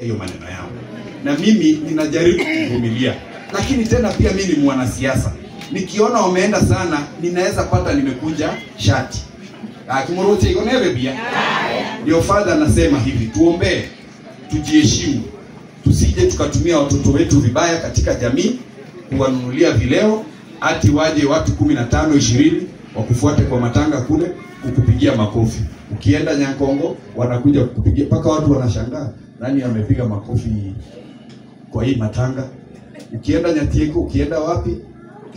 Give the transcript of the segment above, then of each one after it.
hiyo maneno yao. Na mimi ninajaribu kuvumilia. Lakini tena pia mimi ni mwanasiasa. Nikiona wameenda sana, ninaweza pata nimekuja shati. Kimorote iko nebe pia. Ndio father anasema hivi, tuombe, tujiheshimu. Tusije tukatumia watoto wetu vibaya katika jamii, kuwanunulia vileo, ati waje watu 15 20 wakufuate kwa matanga kule kukupigia makofi. Ukienda Nyankongo wanakuja kukupigia, paka watu wanashangaa nani amepiga makofi kwa hii matanga. Ukienda Nyatieko, ukienda wapi,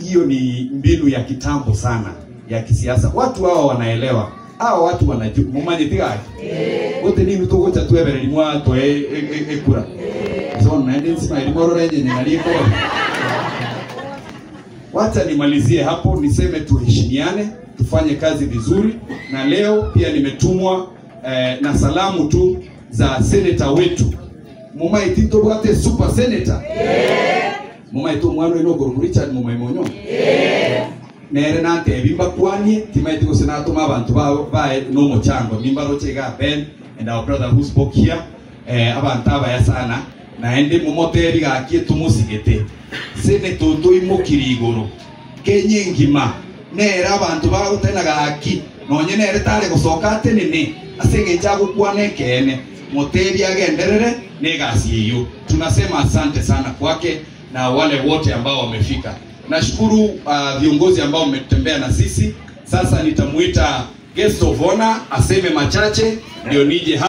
hiyo ni mbinu ya kitambo sana ya kisiasa. Watu hao wanaelewa. Hao watu wanajua mumanyitika. Wote ni mtu wote tuebere ni mwato ekura. So naende sima ilimoro renye ninaliko. Wacha nimalizie hapo, niseme tuheshimiane, tufanye kazi vizuri. Na leo pia nimetumwa na salamu tu za senator wetu. Mumaitito bwate super senator. Mumaito mwana ino Richard Mumaimonyo. Nere nante bimba kwani timaitiko senato mabantu bae no mochango mimbaro chega Ben and our brother who spoke here abantaba ya sana na ende mumoteri gakie tumusigete senato toimukiri igoro kenye ngima nera abantu bagutena gaki nonye nere tare gusoka tenene asenge chagu kwane kene moteri agenderere negasi hiyo. Tunasema asante sana kwake na wale wote ambao wamefika. Nashukuru viongozi ambao mmetembea na sisi. Sasa nitamuita guest of honor aseme machache ndio nije